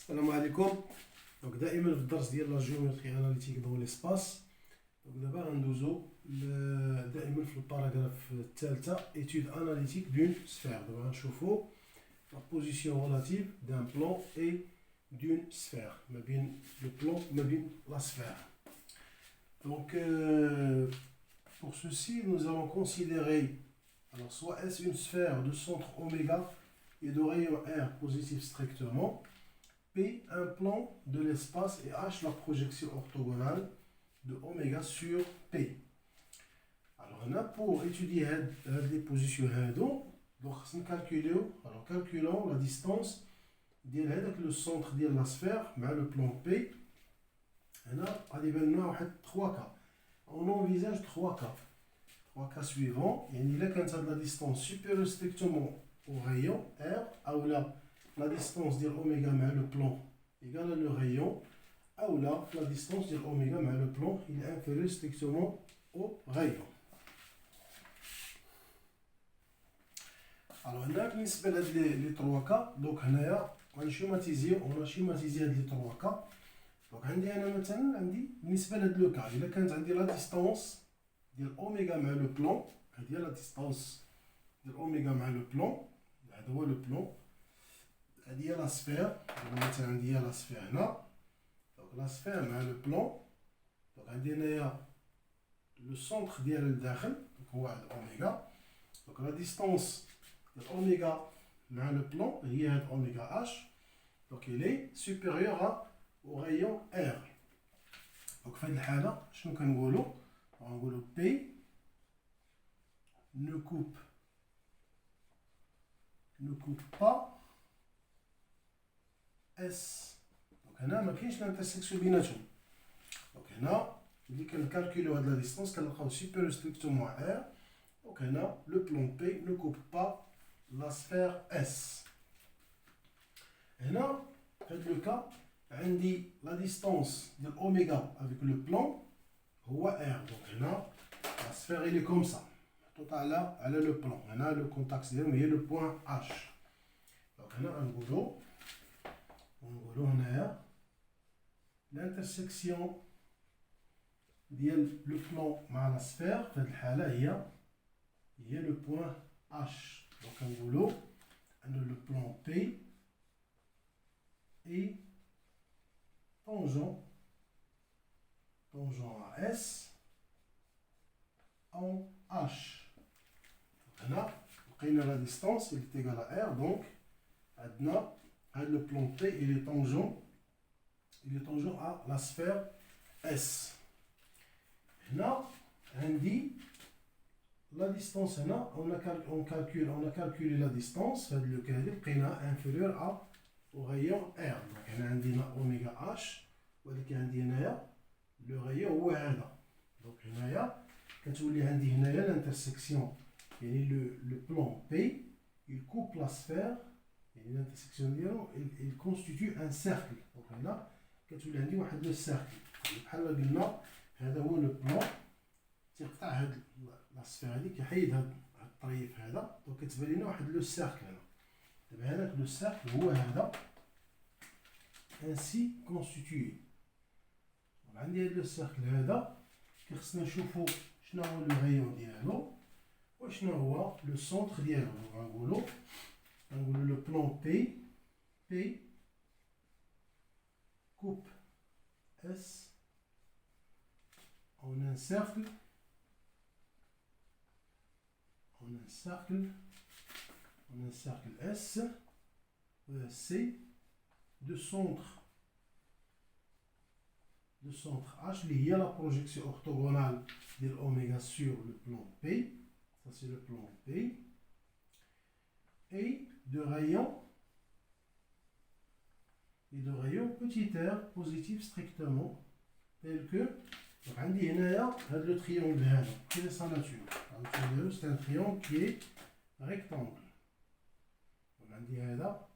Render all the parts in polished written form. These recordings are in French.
السلام عليكم. دونك دائما في الدرس ديال لا جيومتري اناليتيك دون ليسباس. دونك دابا غندوزو دائما في الباراغراف الثالثه ايتود اناليتيك دون سفير. دابا غنشوفو لا بوزيسيون ريلاتيف دان بلان اي دون سفير، ما بين لو بلان ما بين لا سفير. Donc, pour ceci, nous allons considérer, alors soit est-ce une sphère de centre oméga et de rayon R positif strictement, P, un plan de l'espace et H, la projection orthogonale de oméga sur P. Alors, on a pour étudier les positions, donc, calculons la distance avec le centre de la sphère, le plan P. On a 3 cas. On envisage 3 cas. 3 cas suivants. Il y a la distance supérieure strictement au rayon R, ou là, la distance de oméga le plan égale à le rayon, ou là, la distance de oméga le plan il est inférieur strictement au rayon. Alors, on a les 3 cas. Donc, on a schématisé les 3 cas. Donc, بالنسبة لهاد لو كا إلا كانت عندي لا ديستونس ديال أوميغا مع لو بلون، هادي هي لا ديستونس ديال أوميغا مع لو بلون، هذا هو لو بلون، هادي هي لا سفير، مثلا عندي هي لا سفير هنا، دونك لا سفير مع لو بلون، دونك عندي هنايا لو سونتر ديالها لداخل، دونك هو هاد أوميغا، دونك لا ديستونس ديال أوميغا مع لو بلون هي هاد أوميغا اش، دونك إلي سوبيريور au rayon R. Donc, في هذه الحالة شنو كنقولوا؟ غنقولوا P ne coupe pas S. Donc هنا ما كاينش l'interaction بيناتهم. Donc هنا ملي كنكالكوليو هاد لا ديستونس كنلقاو supérieur strictement à R. Donc هنا le plan P ne coupe pas la sphère S. هنا في هاد لو كا عندي لا ديستونس ديال اوميغا افيك لو بلان هو ار، دونك هنا لا سفير الي كوم سا محطوطه على لو بلان، هنا لو كونتاكت ديالهم هي لو بوين اش. دونك هنا غنقولو هنايا الانترسيكسيون ديال لو بلان مع لا سفير في هاد الحاله هي لو بوين اش. دونك غنقولو ان لو بلان بي اي tangent à S en H. هنا لقينا la distance il est égal à R, donc عندنا هذا le plan P il est tangent à la sphère S. هنا عندي la distance هنا on a calculé la distance في هذا le cas لقينا inférieur au rayon R. Donc هنا عندنا اوميغا اش، ولكن عندي هنايا لو رايون هو هذا. دونك هنايا كتولي عندي هنايا الانترسيكسيون، يعني لو بلان بي il coupe la sphère، يعني الانترسيكسيون ديالو il constitue un cercle. دونك هنا كتولي عندي واحد لو سيركل، بحال قلنا هذا هو لو بلان تيقطع هاد لا سفير هادي كيحيد هاد الطريف هذا، دونك كتبان لنا واحد لو سيركل هنا. دابا هذاك لو سيركل هو هذا ainsi constitué. عندي هاد لو سيركل هذا كيخصنا نشوفو شنو هو لو رايون ديالو وشنو هو لو سونتر ديالو. غنقولو لو بلان بي coupe S en un cercle S C de centre H اللي هي la projection orthogonale de l'oméga sur le plan P, ça c'est le plan P, et de rayon petit r positif strictement tel que donc عندي هنايا هذا لو triangle هذا quelle est sa nature. C'est un triangle qui est rectangle. donc عندي هذا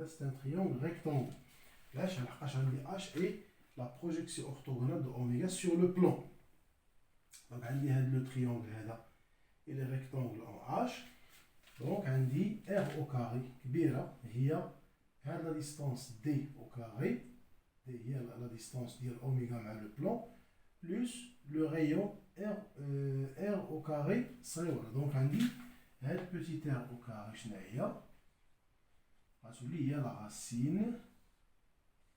c'est un triangle rectangle. علاش؟ لحقاش عندي H et la projection orthogonale de oméga sur le plan. Donc عندي هذا le triangle هذا il est rectangle en H. Donc عندي R au carré كبيرة هي هاد la distance D au carré, D هي la distance ديال أوميغا مع le plan, plus le rayon R au carré صغيرة. Donc عندي هاد petit R au carré شنو هي؟ غتولي هي la racine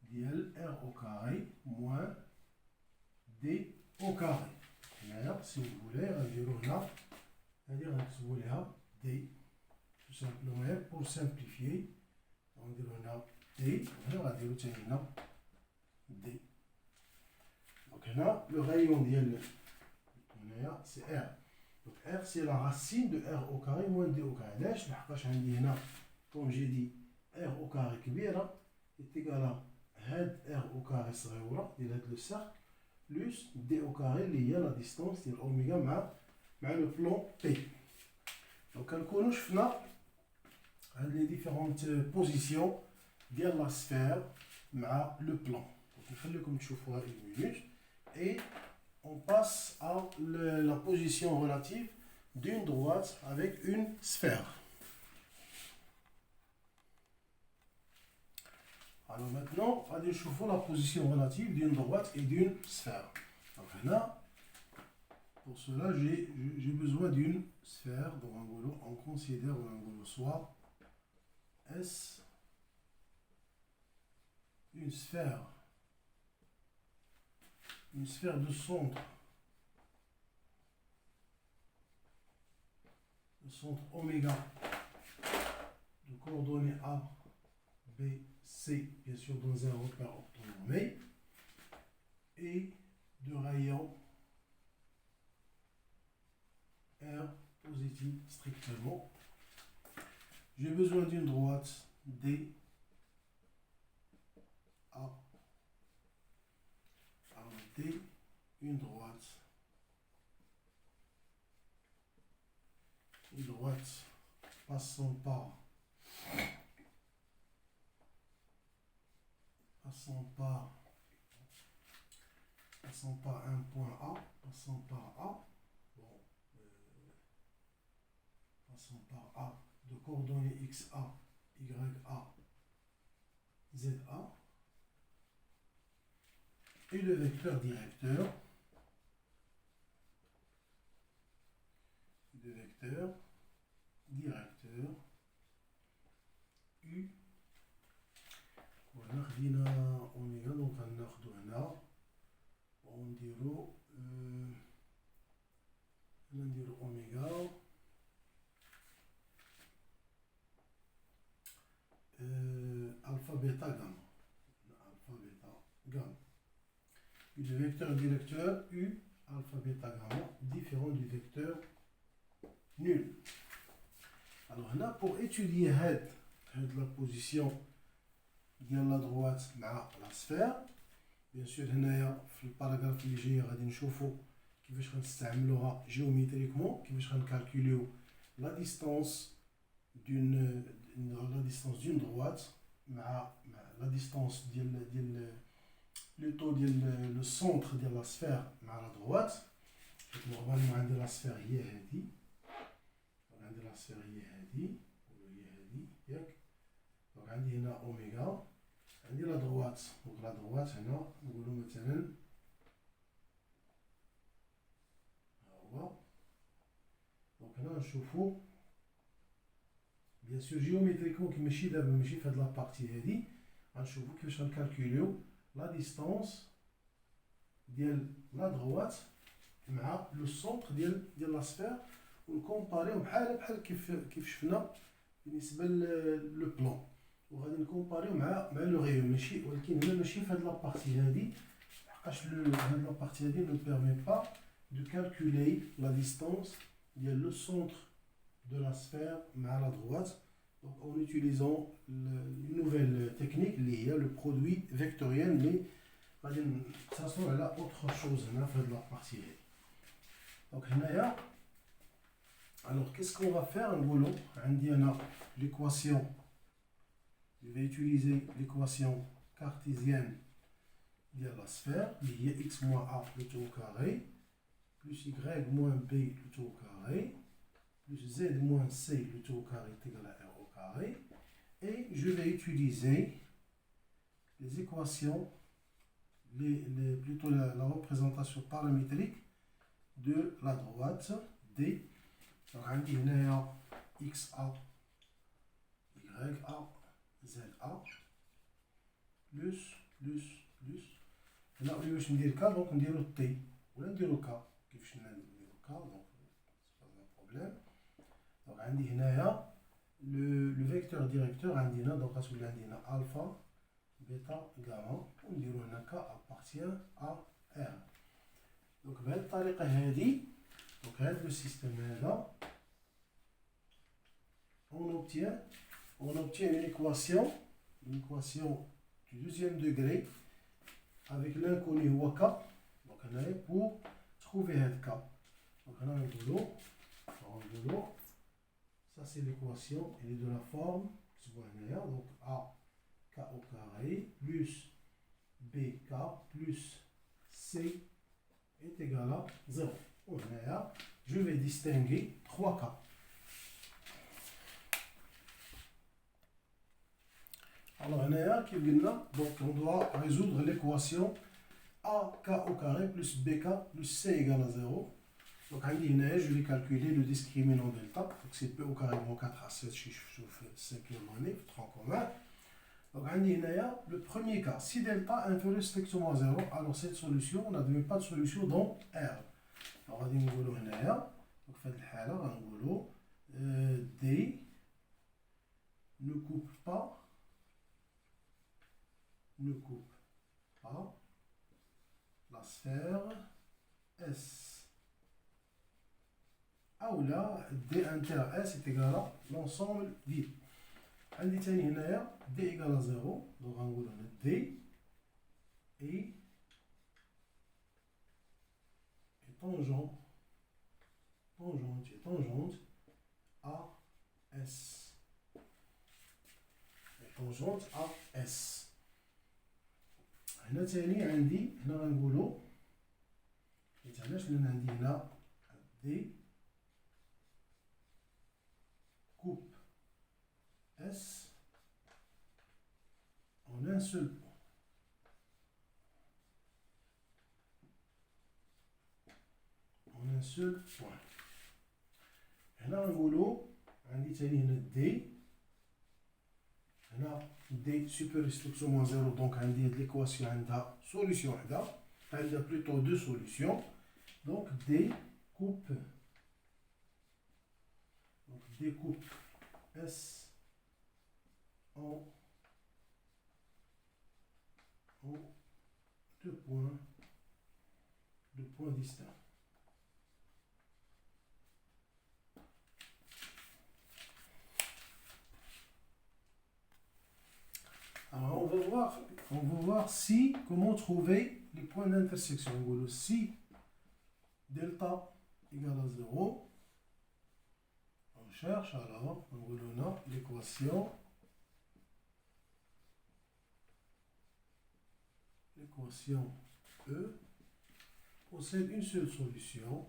ديال R au carré moins D au carré. هنايا si vous voulez غنديرو هنا هادي غنكتبو ليها D tout simplement pour simplifier. غنديرو هنا D وهنا غنديرو تاني هنا D. Donc هنا le rayon ديال هنايا c'est R. Donc R c'est la racine de R au carré moins D au carré. علاش؟ لحقاش عندي هنا comme j'ai dit R au carré كبيرة est égal à هاد R au carré صغيورة ديال هاد لو cercle plus D au carré اللي هي la distance ديال أوميغا مع le plan P. Donc كنكونو شفنا هاد les différentes positions ديال la sphère مع le plan. Donc نخليكم تشوفوها une minute et on passe à la position relative d'une droite avec une sphère. Alors maintenant, on va voir la position relative d'une droite et d'une sphère. Donc là, pour cela, j'ai besoin d'une sphère. Donc on considère soit S, une sphère de centre oméga de coordonnées A, B, C, bien sûr dans un repère orthonormé, et de rayon R positif strictement. J'ai besoin d'une droite D, A, D, une droite passant par un point A, passant par A de coordonnées XA, YA, ZA, et le vecteur directeur U. Voilà, خدينا اوميغا دونك غناخدو هنا ونديرو اوميغا alpha bêta gamma. Et le vecteur directeur U alpha bêta gamma différent du vecteur nul. Alors là, pour étudier la position de la droite مع la sphère, bien sûr هنايا في الباراغراف اللي جاي غادي نشوفوا كيفاش غنستعملوها جيوميتريكمون، كيفاش غنكالكوليو la distance d'une droite مع la distance ديال plutôt le centre de la sphère مع la droite. normalement عندي la sphère هي هذه، عندي la sphère هي هذه ياك. دونك عندي هنا اوميغا، عندي لا droite. دونك لا droite هنا نقولوا مثلا ها هو. دونك هنا نشوفوا بيان سور جيوميتريكمون كي ماشي دابا ماشي في هاد لابارتي هادي غنشوفوا كيفاش غنكالكوليو لا ديستونس ديال لا دروات مع لو سونتر ديال لا سفير ونكومباريو بحال كيف شفنا بالنسبه لو بلان. وغادي نكومباريو مع لو ريون ماشي، ولكن هنا ماشي في هاد لابارتي هادي لحقاش هاد لابارتي هادي نو بيرمي با دو كالكولي لا ديستونس ديال لو سونتر de la sphère à la droite, donc en utilisant une nouvelle technique liée le produit vectoriel, mais ça sera là autre chose là de la partie. Donc là, alors qu'est-ce qu'on va faire? On a l'équation, je vais utiliser l'équation cartésienne de la sphère qui est x moins a le tout au carré plus y moins b le tout au carré plus z moins c le tout au carré est égal à r au carré Et je vais utiliser les équations, plutôt la représentation paramétrique de la droite D. Donc, on dit XA, YA, ZA, plus. Là, on va dire K, donc on dit T. Ou on dit K. كيفاش نديرو K, donc c'est pas un problème. Donc, on dit le vecteur directeur, on dit donc on dit alpha, bêta, gamma. On dit K appartient à R. Donc, بهذه الطريقة هذه, donc هذا le système هذا, on obtient une équation du deuxième degré avec l'inconnu ou K. Donc on a pour trouver K. Donc on a un boulot. Ça c'est l'équation, elle est de la forme, donc A K au carré plus BK plus C est égal à 0. Je vais distinguer 3K. Alors, donc on doit résoudre l'équation AK au carré plus BK plus C égale à 0. Donc, je vais calculer le discriminant delta. Donc, c'est P au carré moins 4 à 7, je fais 5 tronc commun. Donc, le premier cas, si delta est inférieur strictement à 0, alors cette solution, on n'a pas de solution dans R. Alors, on va dire donc, fait le D ne coupe pas la sphère S. Ah ou là, D inter S est égal à l'ensemble vide. عندي تاني هنايا D égale à 0, donc غنقول هنا D est tangente à S. Tangente à S. هنا تاني عندي هنا غنقولو حيت علاش لان عندي هنا دي coupe S en un seul point. هنا غنقولو عندي تاني هنا دي هنا D supérieur strictement 0, donc on dit l'équation a solution, elle a plutôt deux solutions. Donc D coupe S en deux points distincts. Alors on va voir si, comment trouver les points d'intersection. Si delta égale à 0, on cherche alors, on a l'équation E possède une seule solution,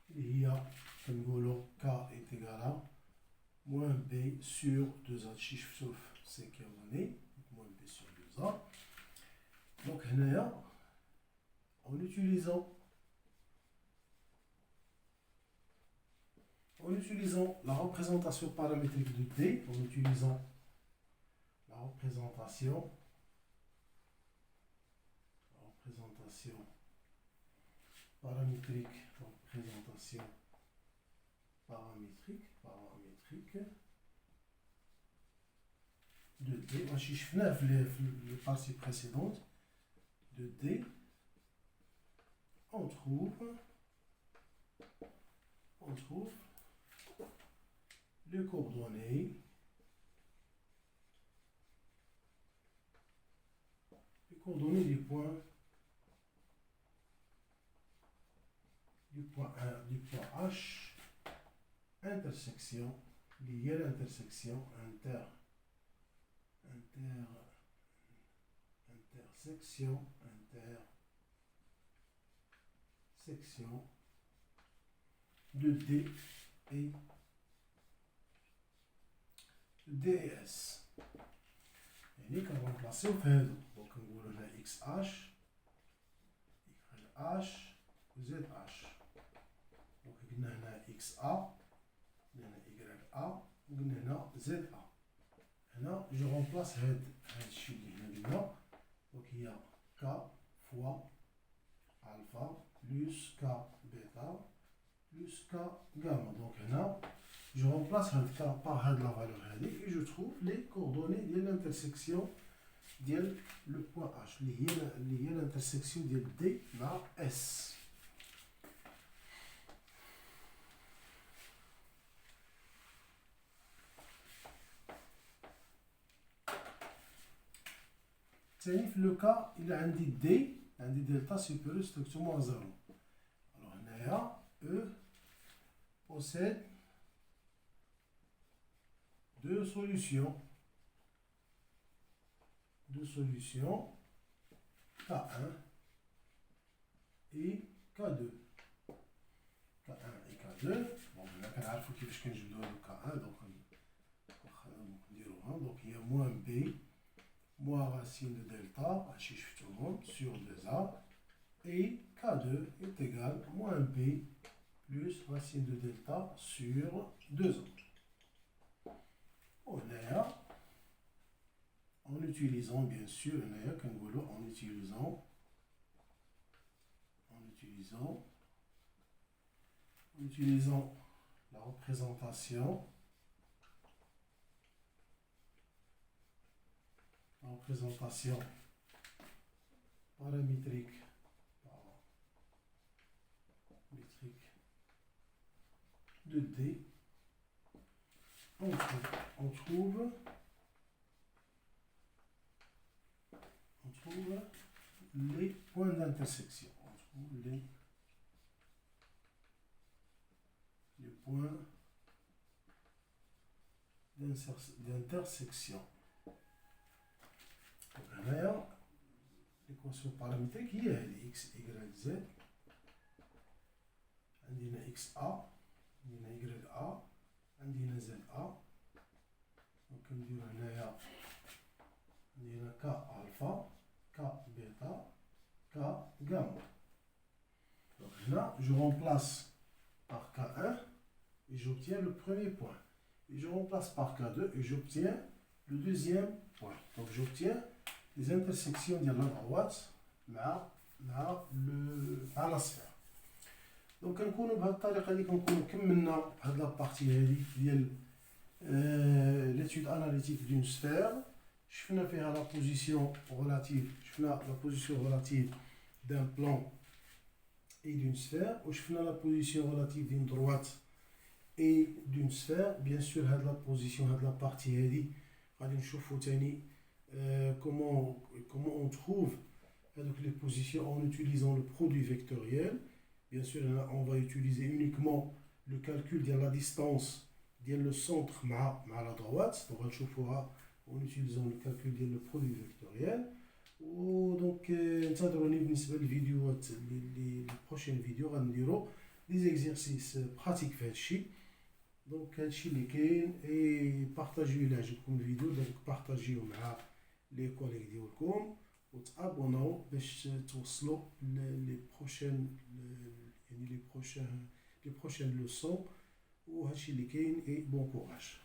il y a K est égal à moins B sur 2A chiffre sauf C qui est donné, moins B sur 2A. Donc en utilisant la représentation paramétrique de D, en utilisant la représentation paramétrique de D, on chiffre 9 les parties précédentes de D, on trouve les coordonnées du point H, intersection, liée à l'intersection intersection intersection de D et D et S. يعني كنرمبلاسيو في هادو دونك نقولو هنا اكس اش يكفل اش و زد اش دونك قلنا هنا اكس ا قلنا هنا ايكغيك ا وقلنا هنا زد ا. هنا جو رومبلاس هادشي اللي هنا قلنا دونك هي ك فوا الفا بلس ك بيتا بلس ك غاما. دونك هنا je remplace هاد ك par هاد لا فالور هادي et je trouve les coordonnées ديال l'intersection ديال le point H اللي هي l'intersection ديال D مع S. ثاني في لو كا إلا عندي دي عندي دلتا سوبيريور ستركتومون à 0. alors هنايا E possède deux solutions K1 et K2. K1 et K2. Bon, là, كنعرفو كيفاش كنجبدو هادو K1 دونك نديروها دونك هي موان B moins racine de delta هادشي شفتوهم sur 2A et K2 est égal moins B plus racine de delta sur 2A. En utilisant bien sûr en utilisant la représentation paramétrique de D, on trouve les points d'intersection. On trouve les points d'intersection. L'équation paramétrique هي هذه x, y, z. عندنا x a, عندنا y a, عندنا z a. دونك نديرو هنايا عندنا k alpha, k bêta, k gamma. Donc là, je remplace par K1 et j'obtiens le premier point. Et je remplace par K2 et j'obtiens le deuxième point. Donc j'obtiens les intersections de la droite مع la sphère. Donc كنكونوا بهذه الطريقه هذه كنكونوا كملنا هذه لابارتي هذه ديال l'étude analytique d'une sphère. شفنا فيها la position relative d'un plan et d'une sphère. وشفنا la position relative d'une droite et d'une sphère. Bien sûr هذه la position هذه la partie هذه غادي نشوفوا ثاني comment on trouve les positions en utilisant le produit vectoriel. Bien sûr là, on va utiliser uniquement le calcul de la distance de le centre مع la droite. Donc غنشوفوها en utilisant le calcul ديال le produit vectoriel. ودونك انتظروني بالنسبه للفيديوهات لي بروشين فيديو غنديرو دي زيكزارسيس براتيك في هادشي. دونك هادشي اللي كاين اي بارطاجيو الى عجبكم الفيديو دونك بارطاجيوه مع لي كوليغ ديالكم وتابوناو باش توصلوا لي بروشين يعني لي بروشين لوسون. وهادشي اللي كاين اي بون كوراج.